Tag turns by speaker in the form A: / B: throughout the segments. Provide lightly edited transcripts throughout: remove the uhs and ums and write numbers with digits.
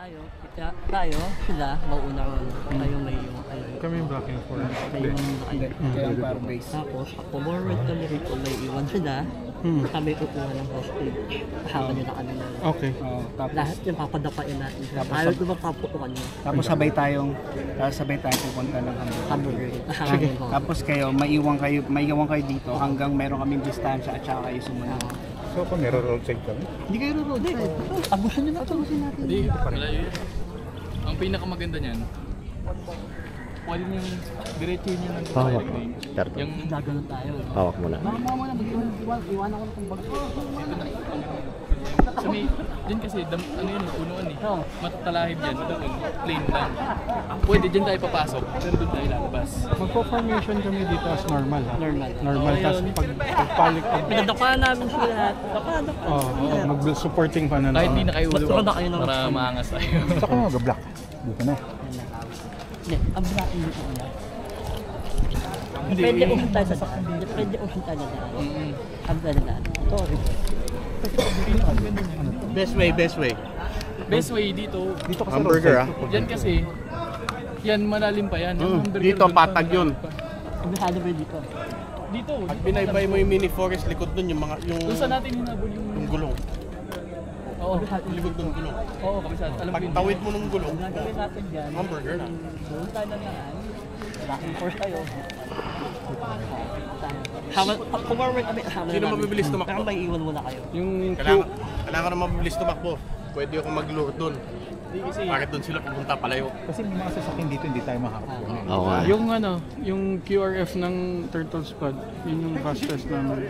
A: Tayo, sila, mauuna ko. Tayo may yung
B: Kami yung blocking for
A: may yung
C: Kaya ang power base.
A: Tapos, forward kami rito, may iwan sila. Kami kukuha ng hostage. Kasama nila kami na.
B: Okay.
C: Tapos,
A: Lahat yung papadapain natin. Ayaw ko magpaputukan nyo.
C: tapos sabay tayong pupunta ng hamburger.
A: Sige.
C: Tapos maiwan kayo dito hanggang meron kaming distansya at saka kayo sumunod.
B: So kung nero-roll check kami?
C: Hindi kayo road.
A: Abusan nyo na ito kasi natin.
D: Hindi, malayo yun. Ang pinakamaganda niyan, pwede niyong diretsuhin niyo ng
E: Hawak.
D: range. Yung
A: Gaganon tayo.
E: Hawak mo na.
A: Mama na, iwan ako ng bag.
D: sa may, dyan kasi, ano yun, punuan eh. Matatalahib yan, doon, plain lang. Pwede dyan tayo papasok, pero doon tayo lalabas.
B: Magpo-formation kami dito as normal.
A: Normal.
B: Normal. Tapos pagpalik.
A: Pinadakaan namin sila.
B: Mag-supporting pa na
D: Kahit di na kayo
A: Basta
D: ulubog,
A: na kayo ng
D: para
A: gusto.
D: maangas tayo.
B: Saka mag-block. Dito na.
A: Hindi, ang black dito una.
D: Hindi.
A: Pwede usan tayo sa sakit. Pwede usan tayo na daan. Ang tayo na daan. Sorry.
E: Best way.
D: Best way dito,
B: Dito kasi
E: Hamburger
D: yan kasi, yan malalim pa yan. Yung hamburger
E: Dito,
D: doon,
E: patag yun.
A: Ang halo ba dito?
D: Dito,
E: Binaybay mo yung mini forest likod dun, yung
D: doon sa natin hinabol yung
E: gulong.
D: Oo,
E: Likod dun gulong.
D: oo, kabisat. Alam ko yun.
E: Pagtawid mo ng gulong,
A: Ang gagawin natin dyan.
E: hamburger na.
A: Doon tayo na daan. Lacking force tayo. Forward kami.
E: Sino mabibilis tumakbo?
A: Parang may iwan muna kayo.
D: Yung
E: Kailangan na mabilis tumakbo. Pwede ako mag-lure dun. Bakit dun sila pupunta palayo?
B: Kasi may mga sasakyan dito, hindi tayo maharap.
E: Oo nga.
B: Yung QRF ng Turtle Squad, yun yung fastest namin.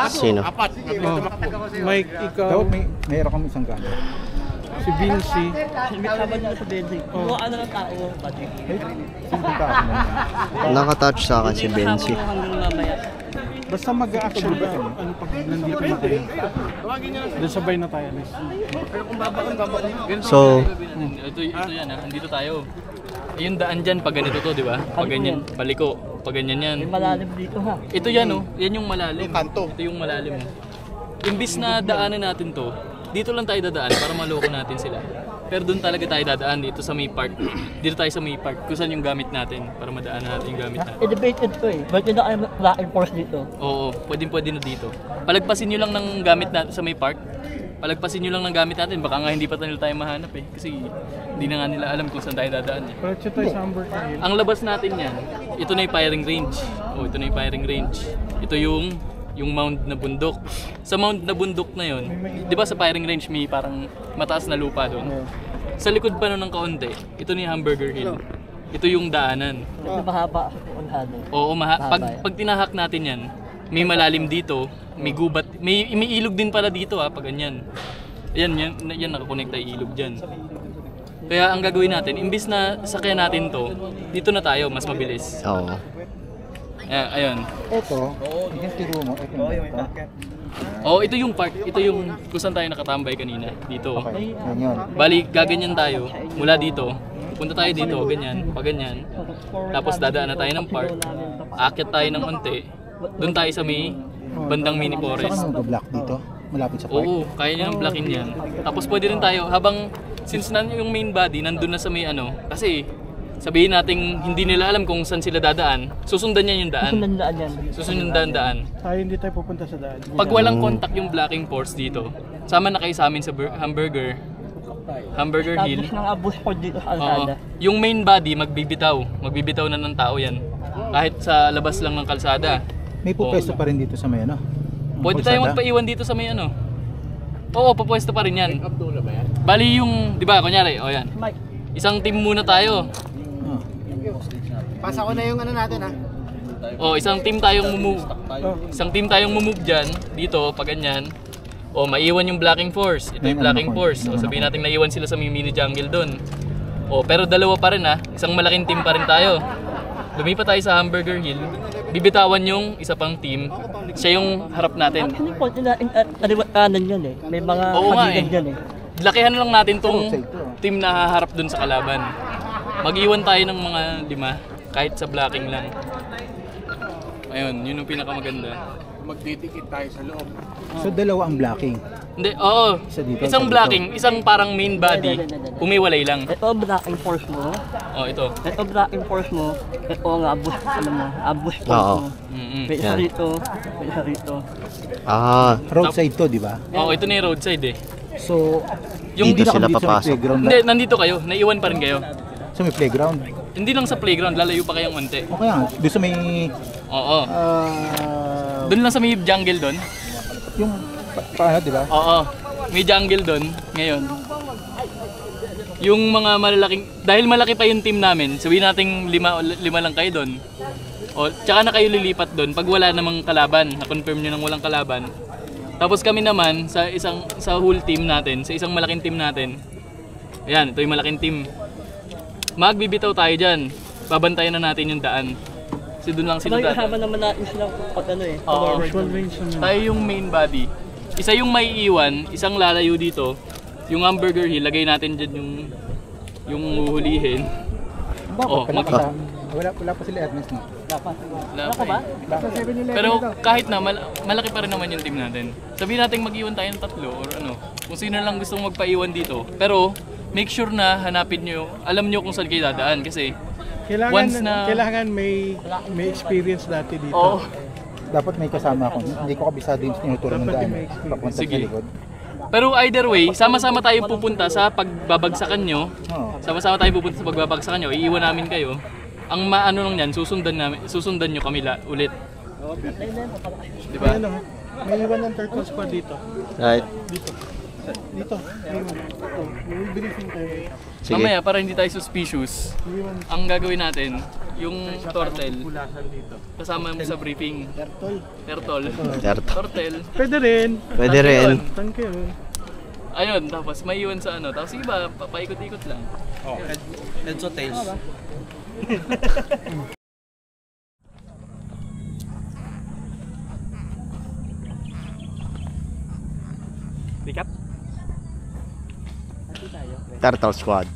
E: Sino? Apat. Mabilis tumakbo.
B: Mike, ikaw. Dapat mayroon kami isang gano'n. Si Vinci.
A: Sabi niya sa basic. Kung ano ng tao, pati.
E: Nakatouch sa akin si Benzi.
A: Hanggang mamaya.
B: Basta mag-action ba? Ano pag nandito na tayo? Doon sabay na tayo.
E: So,
D: ito yan ha, andito tayo. Yung daan dyan, pag ganito to, di ba? Pag ganyan, paliko. Pag ganyan yan.
A: May malalim dito ha.
D: Ito yan oh, yan yung malalim.
E: Yung kanto.
D: Ito yung malalim oh. Imbis na daanan natin to, dito lang tayo dadaan para maloko natin sila. Pero doon talaga tayo dadaan dito sa may park. Dito tayo sa may park kung saan yung gamit natin para madaanan natin yung gamit natin.
A: Debated to eh. Ba't yun na kayo lacking force dito?
D: Oo, pwede na dito. Palagpasin nyo lang ng gamit natin sa may park. Palagpasin nyo lang ng gamit natin, baka nga hindi pa nila tayo mahanap eh. Kasi hindi na nga nila alam kung saan tayo dadaan eh.
B: Parecho tayo sa Hamburger Hill.
D: Ang labas natin yan, ito na yung firing range. Oh, ito na yung firing range. Ito yung mound na bundok. Sa mound na bundok na yon, di ba sa firing range may parang mataas na lupa doon? Sa likod pa nun ng kaunti, ito na yung Hamburger Hill. Ito yung daanan.
A: Ito mahaba ang halo.
D: Oo, pag tinahak natin yan, may malalim dito, may gubat, may ilog din pala dito ha, pag ganyan. Yan nakakonekta yung ilog dyan. Kaya ang gagawin natin, imbis na sakyan natin to, dito na tayo, mas mabilis.
E: oo.
D: Ayun.
B: Ito, yung tiro mo.
D: Ito yung park, ito yung kung saan tayo nakatambay kanina, dito.
B: Ganyan.
D: Bali, gaganyan tayo, mula dito, punta tayo dito, ganyan, pag ganyan. Tapos dadaan na tayo ng park, aakyat tayo ng konti, doon tayo sa may bandang mini forest.
B: mag-block dito? Malapit sa park?
D: Oo, kaya nyo ng blockin yan. Tapos pwede rin tayo, habang, since yung main body, nandun na sa may kasi, sabihin natin hindi nila alam kung saan sila dadaan, susundan niya yung daan.
A: Sundan yan.
D: Susundan daan.
B: Tayo hindi tayo pupunta sa daan.
D: Pag walang contact yung blocking force dito, sama na kayo sa amin sa Hamburger Hill.
A: Tapos nang abuse ko dito sa
D: Oo.
A: alsada.
D: Yung main body magbibitaw na ng tao yan. Kahit sa labas lang ng kalsada.
B: May pupwesto pa rin dito sa may
D: Pwede tayong magpaiwan dito sa may Oo, papwesto pa rin yan. Bali yung, di ba, kunyari, yan.
A: Mike,
D: Isang team muna tayo.
C: Pasa ko na yung natin ha.
D: Isang team tayong move. Isang team tayong move diyan dito pag ganyan. Maiwan yung blocking force. Ito yung blocking force. Sabihin natin naiwan sila sa mini jungle doon. Pero dalawa pa rin isang malaking team pa rin tayo. Lumipat tayo sa Hamburger Hill. Bibitawan yung isa pang team. Siya yung harap natin.
A: actually po, kanan yan eh. May mga
D: Oo nga
A: pagigan yan eh.
D: Lakihan lang natin tong team na haharap doon sa kalaban. Mag-iwan tayo ng mga 5 kahit sa blocking lang. Ayun, yun yung pinakamaganda.
E: magdidikit tayo sa loob.
B: So dalawa ang blocking.
D: Hindi, oo.
B: Isa dito,
D: Isang
B: isa dito.
D: blocking, isang parang main body, umiwalay lang.
A: Ito blocking force mo.
D: Oh, ito.
A: Ito blocking force mo. Ito nga boost, alam mo, boost force
F: Oo.
A: mo.
D: Mm-mm.
A: May isa
F: Yan.
A: rito, may isa rito.
F: Ah,
B: Roadside to, di ba?
D: Oo, ito na yung roadside eh.
B: So,
D: Yung-
B: hindi
F: Dito
B: na
F: sila
B: kami dito sa
F: papasok.
B: playground.
D: Hindi, nandito kayo, naiwan pa rin kayo.
B: Sa may playground.
D: Hindi lang sa playground, lalayo pa kayong unti.
B: O kaya, doon sa may...
D: Oo.
B: ah,
D: Doon lang sa may jungle doon.
B: yung paano, di ba?
D: Oo. May jungle doon ngayon. Yung mga malalaking, dahil malaki pa yung team namin, sabihin nating lima lang kayo doon. O, tsaka na kayo lilipat doon pag wala namang kalaban, na-confirm nyo nang walang kalaban. Tapos kami naman sa whole team natin, sa isang malaking team natin. Ayan, ito yung malaking team. Magbibitaw tayo diyan. Babantayan na natin yung daan. Kasi doon lang sila
A: Sabay
D: daan.
A: kasama naman natin silang pag ano eh.
D: Oo.
B: Visual range naman.
D: Tayo yung main body. Isa yung may iwan, isang lalayo dito. Yung hamburger hill, lagay natin dyan yung huhulihin. Oh,
B: Wala pa sila admins no?
D: Wala pa eh. Pero kahit na, malaki pa rin naman yung team natin. Sabihin natin mag-iwan tayo ng 3 or ano. Kung sino lang gustong magpaiwan dito. Pero make sure na hanapin nyo, alam nyo kung saan kayo dadaan. Kasi once na...
B: Kailangan may experience dati dito.
D: Oo.
B: Dapat may kasama ako. Hindi ko kabisado yung tinuturo ng daan. Papunta sa
D: Sige.
B: likod.
D: Pero either way, sama-sama tayo pupunta sa pagbabagsakan nyo.
B: Oo.
D: Sama-sama tayo pupunta sa pagbabagsakan nyo. Iiwan namin kayo. Ang maano lang yan, susundan nyo kami ulit. Diba?
B: Ayun, oh. May iwan ng turtle squad dito.
F: right.
B: Dito. Ayun. May briefing tayo.
F: Sige.
D: Mamaya, para hindi tayo suspicious, ang gagawin natin, yung turtle, kasama mo sa briefing. Turtle. Turtle.
B: Pwede rin.
F: Pwede rin.
B: Tangke yun.
D: Ayun, tapos may iwan sa ano. Tapos iba, paikot-ikot lang.
C: Heads or tails?
D: Recap?
F: Turtle Squad.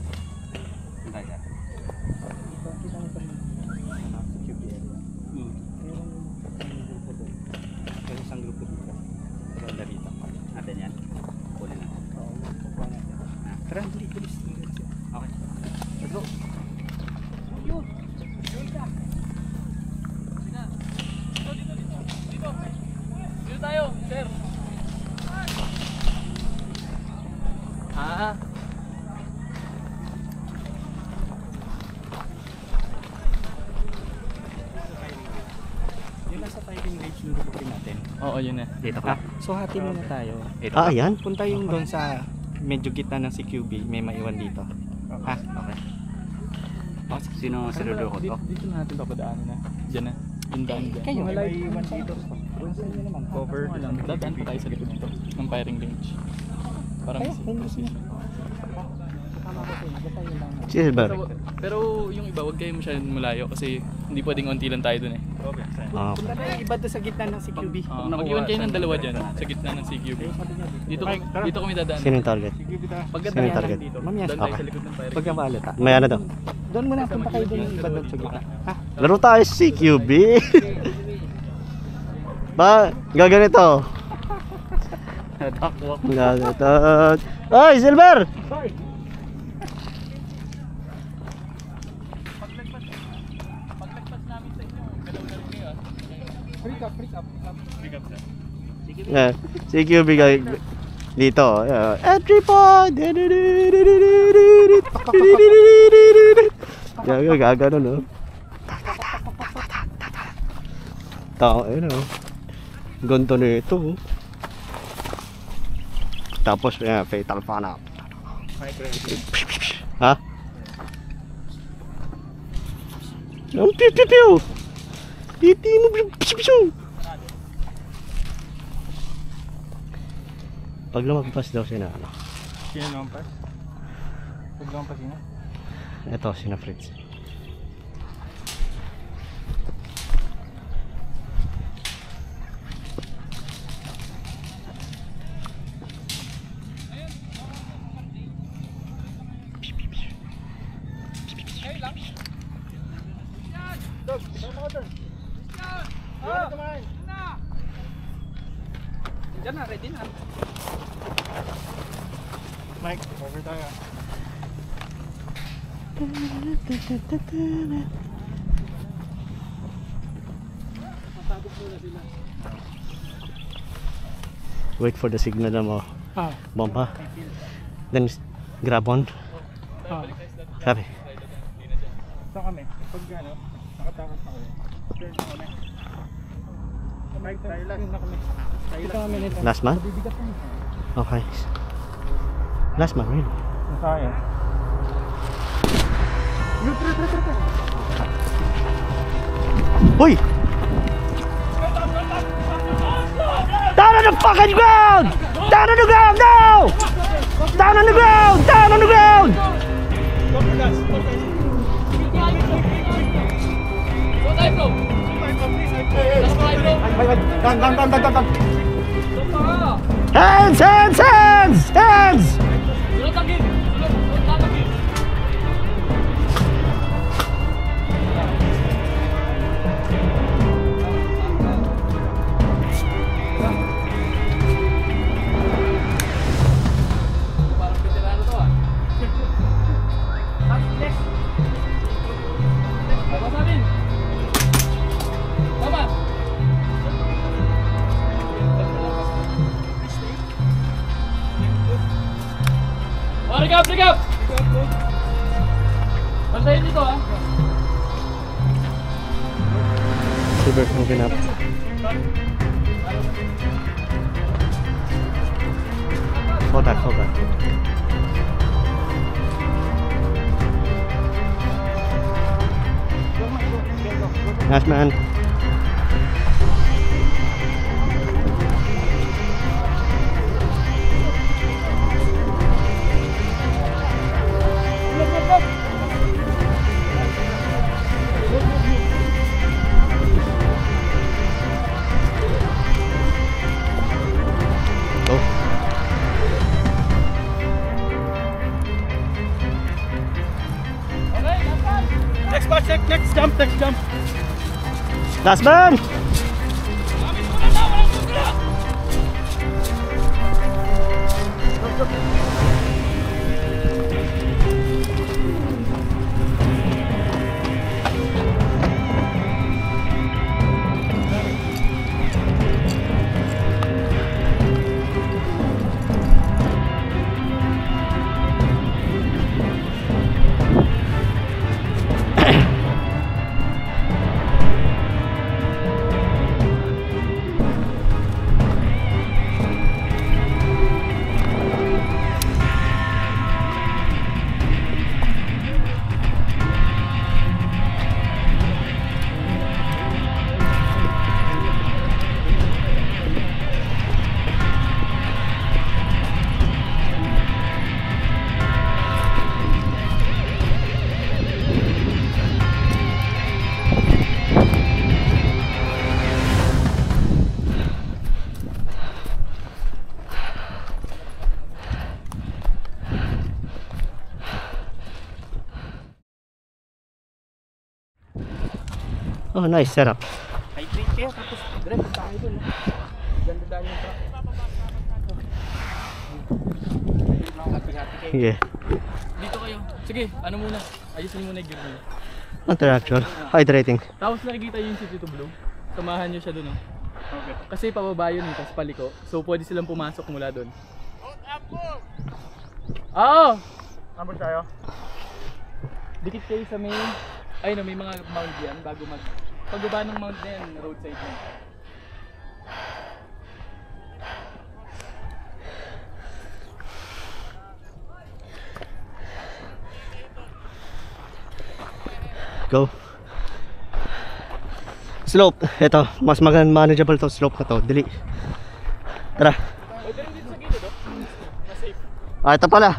C: Isang grupo dito. Ronda dito. Atin yan. Puli na. Tara, dali, bilis. Okay. Let's go.
D: Dito tayo, sir. Ah.
C: Yung nasa fighting range yung grupo natin.
D: Oo, yun na.
C: Dito ka. So hati muna tayo. Ito.
F: Ah, yan.
C: Punta yung doon sa medyo gitna ng CQB. May maiwan dito. Ha? Okay. Oh, sino sinudukot ko?
D: Dito na natin papadaanan na. Diyan na. Yung daan dyan.
C: Kayo, may maiwan dito. Doon sa inyo naman.
D: Cover lang. Dadaan pa tayo sa likod nito. Ng firing range. Para may position.
F: Silver.
D: Pero yung iba, huwag kayo masyadong malayo kasi hindi pwedeng onti lang tayo dun eh.
F: Ah,
C: Punta na yung iba doon sa gitna ng CQB.
D: Mag-iwan kayo ng dalawa dyan sa gitna ng CQB. Dito kami dadaan.
F: sino yung target?
D: Pagkatapos
F: Sino yung target?
D: dito,
C: Mamaya,
D: doon tayo
F: okay.
D: sa likod ng firing range.
C: Pagkamalit ha.
F: May ano daw?
C: Doon muna, punta kayo doon yung iba doon sa gitna. Ha?
F: Laro tayo sa CQB. Ba, gaganito. Gaganito. Ay, Silver! Yeah, CQB dito. Entry point! Gagano no? Tao, ayun o. Ganto na ito. Tapos, fatal fan up. Ha? Ang piu-piu-piu! Titi mo, piu-piu-piu! Pag lumagpas daw sina ano?
B: Sino lumampas? Pag lumampas sino?
F: Ito, sina Fritz.
C: Diyan na, ready na.
B: Mike, over tayo.
F: Wait for the signal na mo.
B: Ah,
F: Bomba. Then grab on. Sabi.
B: saan kami? Pag ano, nakatakot na kami. Turn na kami. Mike, tayo last. Dito kami nito.
F: Last man?
B: Bibigat kami.
F: Okay. Last man, really?
B: Masaya.
F: Hoy! Down on the fucking ground! Down on the ground now! Down on the ground! Down on the ground! Hands! Hands! Hands! Hands!
D: Pick up! Bantayin dito ah.
F: Silver moving up. Fall back, fall back. Last man.
B: Next jump, next jump.
F: Last man! Oh, nice setup.
C: Hydrate kayo, tapos dire, punta kayo dun. Ganda daan yung truck. Hati-hati kayo.
F: Yeah.
D: Dito kayo. Sige, ano muna? Ayusin muna yung gear nyo.
F: Counteractual. Hydrating.
D: Tapos nakikita yung City to Blue. Samahan nyo siya dun oh. Okay. Kasi pababa yun tapos paliko. So pwede silang pumasok mula dun. Oo!
B: Ambos tayo.
D: Dikit kayo sa may... Ay no, may mga mount yan bago mag... Pagbaba ng mount na yan, roadside na.
F: Go. Slope. Ito, mas manageable to slope na to. Dili. Tara.
D: Pwede rin dito sa gilid oh. Mas safe.
F: Ah, ito pala.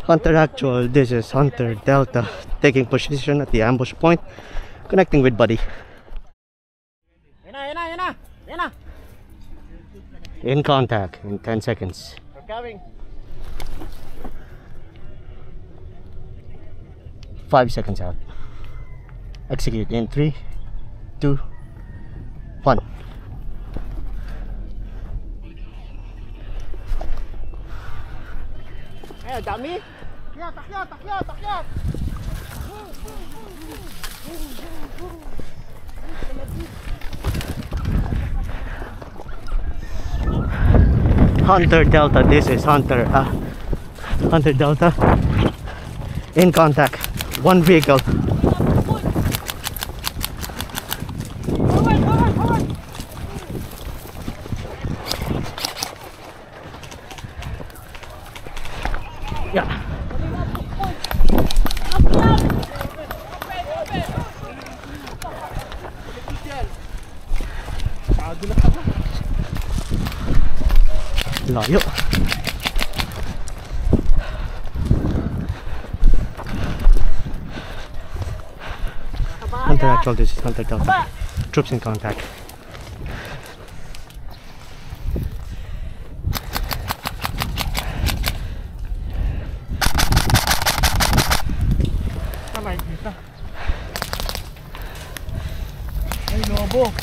F: Counteractual, this is Hunter Delta taking position at the ambush point, connecting with buddy. In contact in 10 seconds.
B: We're coming.
F: 5 seconds out. Execute in 3, 2, 1.
B: Ayan, dami. Takyat.
F: Hunter Delta, this is Hunter Delta. In contact, one vehicle. Yeah. Layo. Hunter actual, this is Hunter Delta. Troops in contact.
B: Tama, kita. Ay, lobo.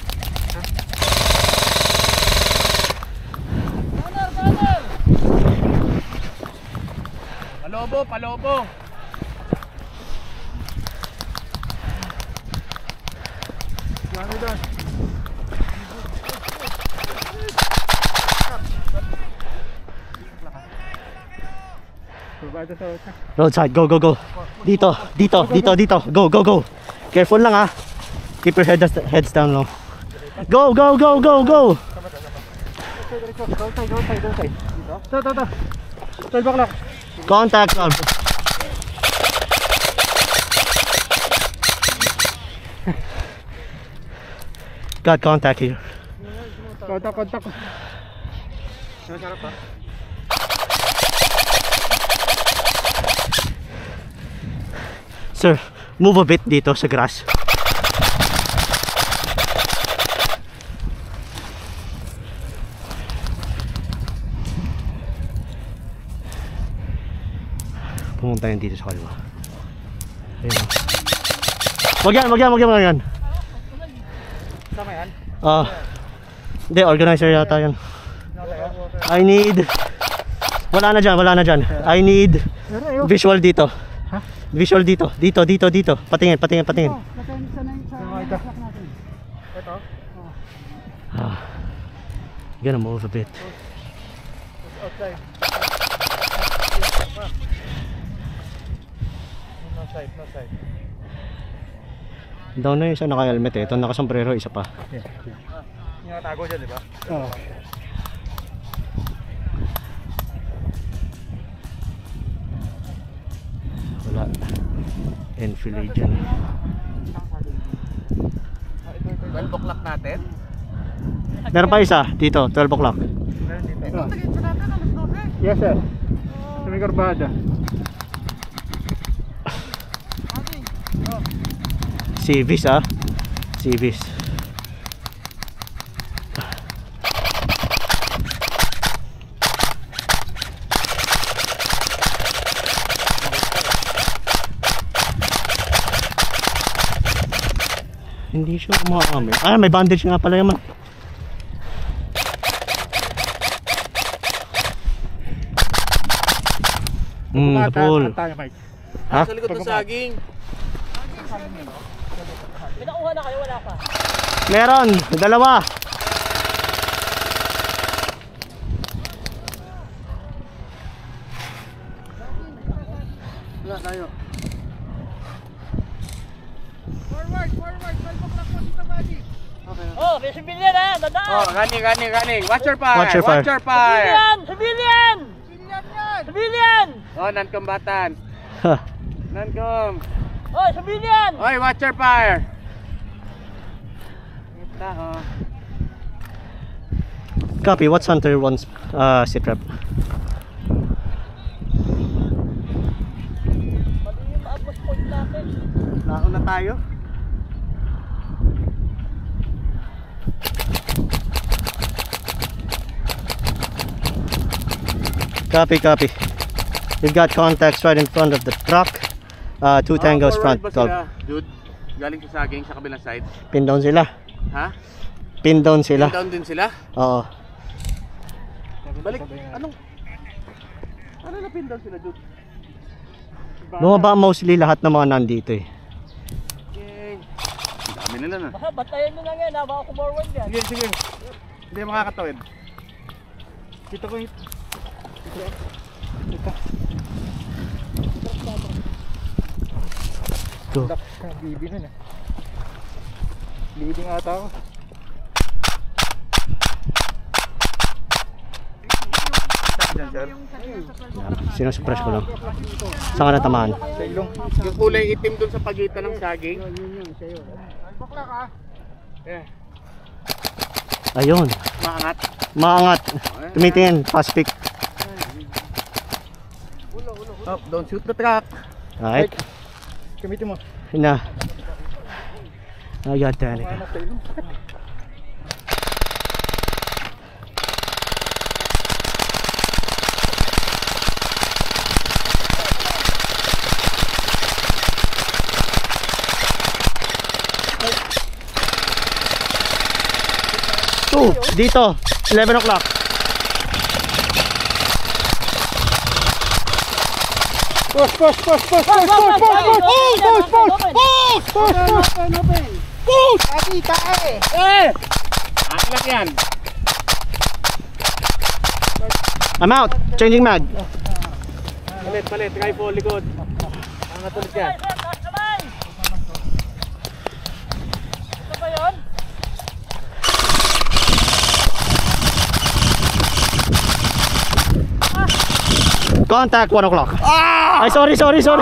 B: Palobo. Ano doon?
F: Roadside, go. Dito. Go. Careful lang ha. Keep your heads down low. Go.
B: Go. 12 o'clock.
F: Contact, Rob. Got contact here.
B: Kontak.
F: Sir, move a bit dito sa grass. Pumunta yun dito sa kaliwa. Ayun. Wag yan.
B: Tama yan.
F: Hindi, organizer yata yan. I need... Wala na dyan. I need visual dito. Visual dito. Dito. Patingin.
B: Ito.
F: Gonna move a bit.
B: Outside. No side.
F: Down na yung isa naka-helmet eh. Ito naka-sombrero, isa pa.
B: Yung natago dyan, di ba? Oo.
F: Wala. Enfilade dyan.
C: 12 o'clock natin.
F: Meron pa isa dito, 12 o'clock.
B: Yes, sir. Sa may Corbada.
F: Civis Civis. Hindi siya umaamin. May bandage nga pala yaman. Napul. Ha?
E: Sa likod ng saging.
A: Pinakuha na kayo, wala pa.
F: Meron, dalawa.
B: Wala tayo.
A: Oh, may civilian ha, dadaan!
C: Oh, running. Watch your fire.
F: Watch your fire.
A: Civilian!
C: Oh, non-combatant. Non-com.
A: Oh, civilian!
C: Oy, watch your fire. Ito, oh.
F: Copy, what's Hunter wants sit rep?
C: Nauna tayo.
F: Copy. You've got contacts right in front of the truck. 2 tangos front,
E: Forward ba
F: 12.
E: sila, Jude? Galing sa saging sa kabilang side?
F: Pin down sila.
E: Ha?
F: Pin down sila.
E: Down din sila?
F: Oo.
E: Balik, anong? Ano na pin down sila, Jude?
F: Bumaba mostly lahat ng mga nandito eh.
E: Okay. Ang dami nila na.
A: Baka batayan mo lang yan, ha? Baka kumorward yan.
E: Sige, sige. Hindi makakatawid.
B: Kita ko yung...
F: Go.
B: Bibi nun eh. Leading ata ako.
E: Diyan, sir.
F: Sinuspress ko lang. Saan ka natamaan?
B: Sa ilong.
E: Yung kulay itim dun sa pagitan ng saging.
B: Bakla ka.
F: Ayun.
E: Maangat.
F: Maangat. Tumitingin. Fast pick.
E: Oh, don't shoot the truck.
F: Right.
B: Gamitin mo.
F: Na. Ayun, tani.
B: Maanap sa ilong.
F: Dito. 11 o'clock.
B: Push, push, push, push, push, push, push,
E: Anak yan.
F: I'm out. Changing mag.
E: Palit, rifle, likod. Angat ulit yan.
A: Ito ba yun?
F: Contact 1 o'clock. Ay, sorry. sorry. Sorry.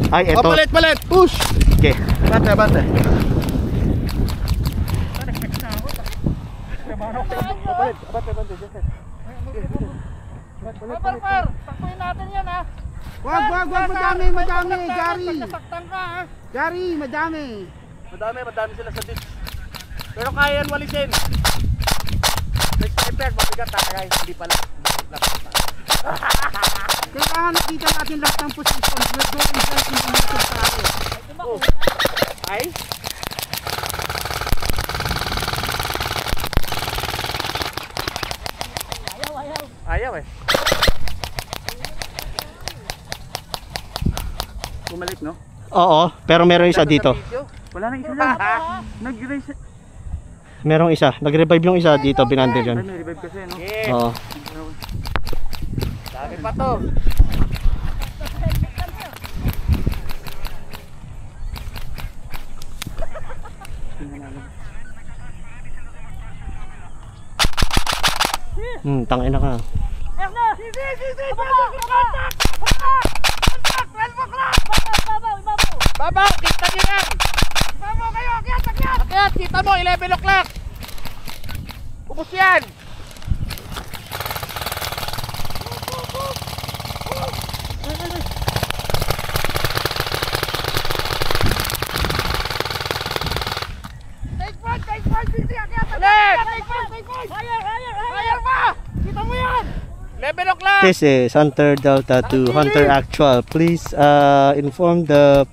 F: Ay, eto.
E: Palit. Push.
F: Okay.
E: Bate.
A: Par, takpuin natin yan, ha?
B: Wag, madami, Gary.
A: Nasaktan ka, ha?
B: Gary, madami.
E: Madami sila sa ditch. Pero kaya yan walisin. May sniper, mabigat takay. Hindi pala.
B: Kaya nakita natin lahat ng position. We're going just in the middle of the
E: Ay? Ayaw eh. Bumalik, no?
F: Oo, pero meron isa dito.
E: Wala na isa lang. Nag-raise.
F: Merong isa. Nag-revive yung isa dito, binande dyan.
E: May revive kasi, no?
F: Oo.
E: Dami pa to.
F: Tangin na ka.
E: Babaw, kita nyo yan! Babaw kayo, akyat! Akyat, kita mo, 11 o'clock! Ubus yan! Take point, Sisi, akyat! Take point! Higher pa! Kita mo yan! 11 o'clock!
F: This is Hunter Delta 2, Hunter Actual. Please inform the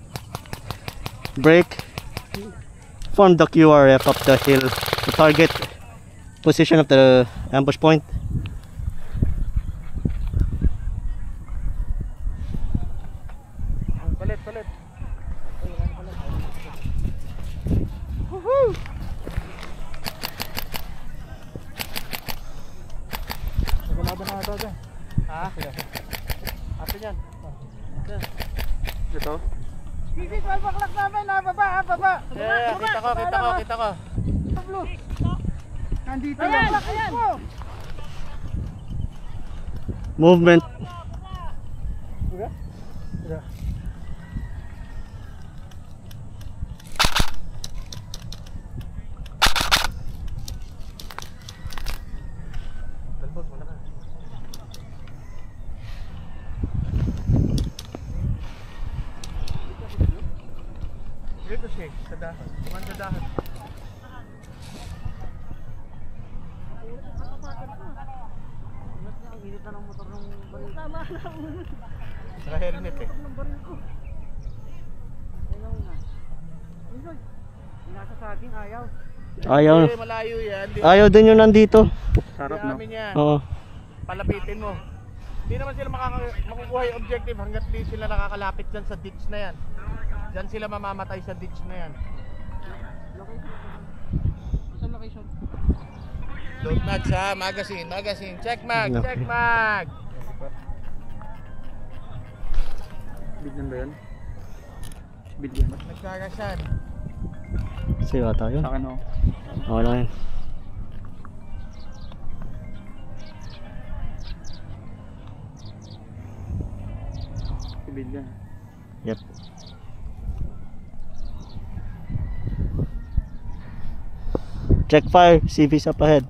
F: form the QRF of the hill, the target position of the ambush point.
E: Palit.
B: Nagalaban na ata dyan.
E: Ha? Atin yan. Ito?
A: Sisi, 12 o'clock namin, ha? Baba.
E: Yeah, kita ko.
B: Nandito
A: Ayan,
B: lang.
A: ayan.
F: Movement.
E: Dito siya, sa dahan. Tuman sa dahan. init na ng motor ng baril. Tama na.
B: Saka helmet eh.
E: Ng baril ko. Ayaw na. Enjoy. Nasa saging, ayaw.
F: Ayaw.
B: Eh, malayo yan. Di
F: Ayaw din yung nandito.
B: Sarap no? Yan.
F: Oo.
B: Palapitin mo. Hindi naman sila makukuha yung objective hanggat di sila nakakalapit dyan sa ditch na yan. Dyan sila mamamatay sa ditch na yan.
E: Saan location?
B: Load match ha, magazine. Check mag,
F: No.
B: check mag.
C: Bigyan ba yun? Bigyan.
B: Nagkagasan.
F: Siya tayo.
C: Sa akin o.
F: Okay lang yan.
C: Bigyan.
F: Yep. Check fire, CV's up ahead.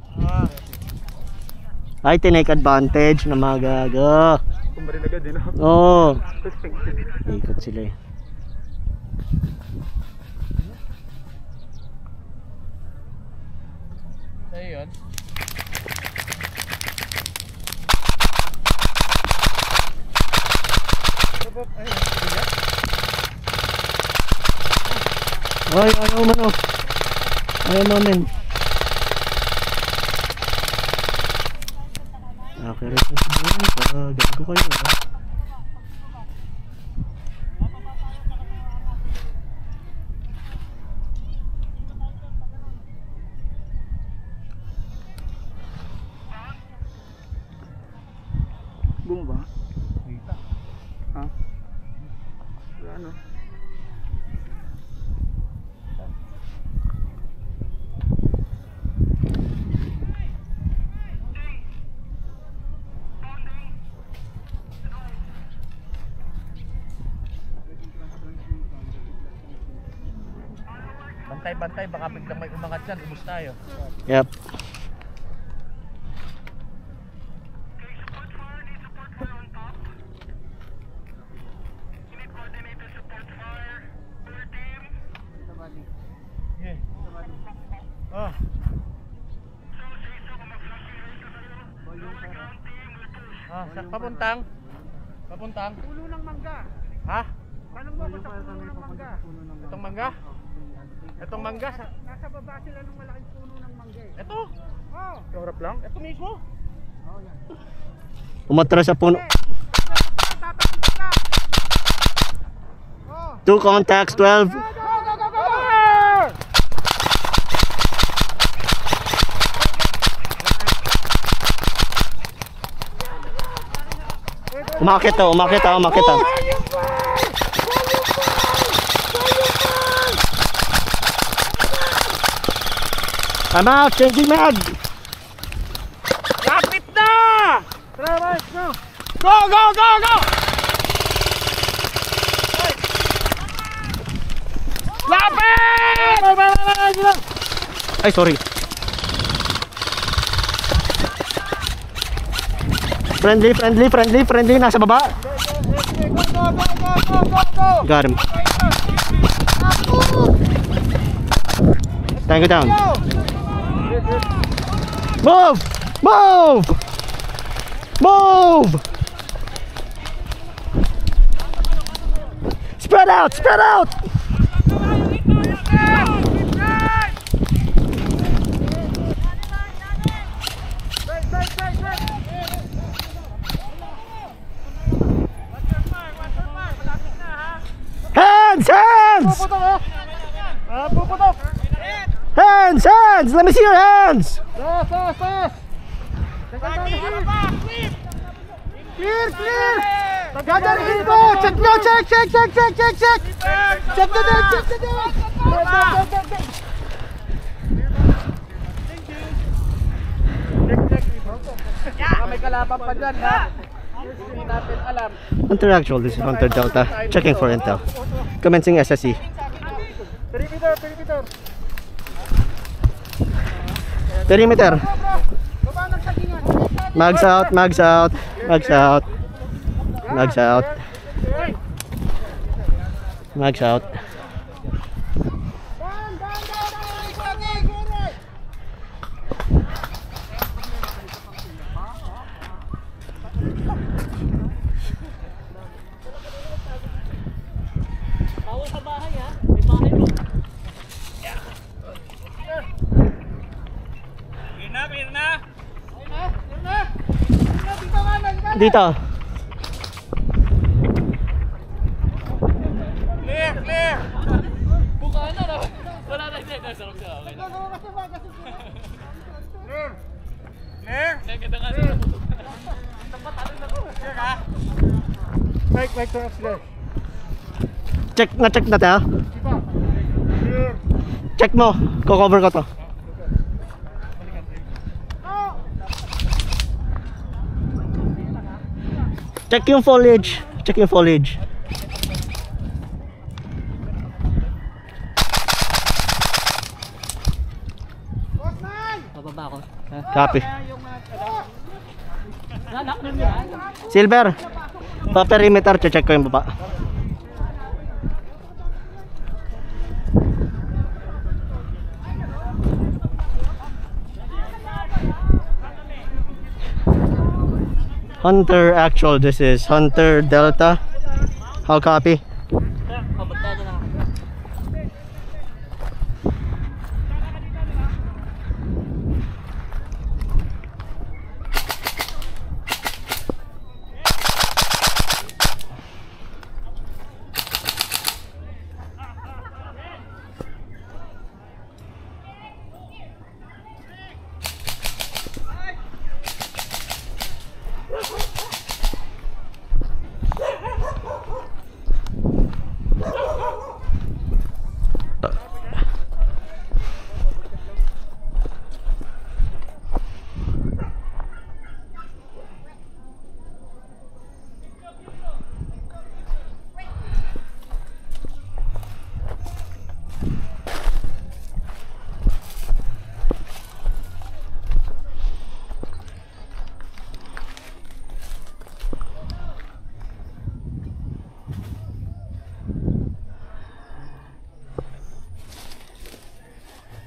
F: Ay, tinake advantage na mga gaga.
C: Kumarin agad din o.
F: Oo. Ikot sila eh.
B: Ayun.
F: Ay, ayaw man oh. Ayaw namin. Okay, responsible. Gago kayo ah.
C: Bumaba? Ha? Wala ano?
B: Bantay-bantay, baka biglang may umangat dyan, ubus tayo.
F: Yep.
B: Yeah. Oh. Ah, saan papuntang? Papuntang?
E: Puno ng mangga.
B: Ha?
E: Tanong mo ba sa puno ng mangga?
B: Itong mangga? Itong mangga?
E: Nasa baba sila ng malaking puno ng mangga eh.
B: Ito?
E: Oh!
B: Yung harap lang? Ito mismo?
F: Umatras sa puno.
E: Tatapos ka! Oh!
F: 2 contacts, 12.
E: Go, go, go, go!
F: Umakit to, umakit to, umakit to. I'm out, changing mag.
B: Lapit na!
E: Travis, go!
B: Go, go, go, go! Lapit!
F: Ay, sorry. Friendly, nasa baba. Got him. Tango down. Move! Move! Move! Spread out! Spread out! Hands! Hands! Hands! Hands! Let me see your hands!
E: Clear, clear! Gagawin ko! Check nyo! Check! Check the net! Check the net!
B: Baka may kalaban pa dyan, ha? Hindi natin alam.
F: Hunter actual, this is Hunter Delta. Checking for intel. Commencing SSE.
E: Perimeter!
F: Perimeter.
E: Baba ng sagingan!
F: Mags out, mags out, mags out. Mags out. Mags out. Dito.
E: Clear, clear.
D: Buka na na. Wala na siya. Sarap siya. Okay na.
E: Clear. Clear.
D: Ganda nga siya.
E: Clear ka?
B: Mike, turn up sila.
F: Check natin ha.
E: Clear.
F: Check mo. Ko-cover ko to. Check yung foliage. Check yung foliage.
A: Bababa ako.
F: Copy.
A: Lalak na yan.
F: Silver. Pa-perimeter, check ko yung baba. Hunter actual, this is Hunter Delta. How copy?
A: Pabagda na lang.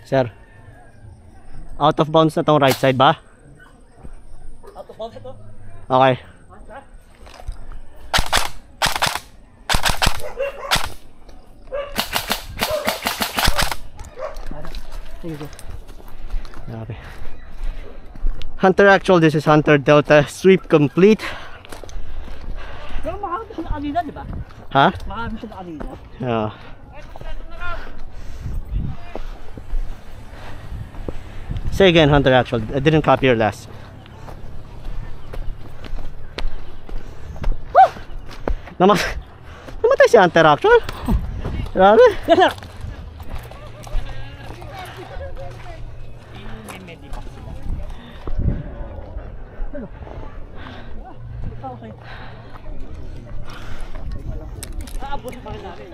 F: Sir. Out of bounds na tong right side ba?
A: Out of bounds ito.
F: Okay. Okay. Hunter actual, this is Hunter Delta. Sweep complete.
A: Pero makakita siya na kanina, di ba?
F: Ha?
A: Makakita siya na kanina.
F: Yeah. Say again, Hunter actual. I didn't copy your last. Namatay si Hunter actual. Grabe.
A: Okay. Aabot pa rin namin.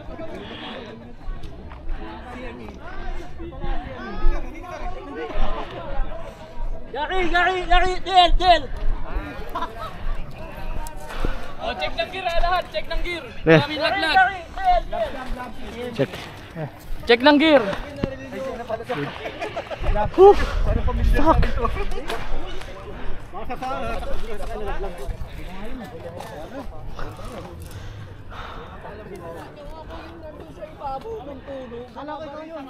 A: Gary, Del!
D: Oh, check ng gear lahat. Check ng gear.
F: Yeah.
D: Kami laglag.
F: Check.
D: Check ng gear.
F: Whew. Fuck.
E: Kala ko ikaw yun.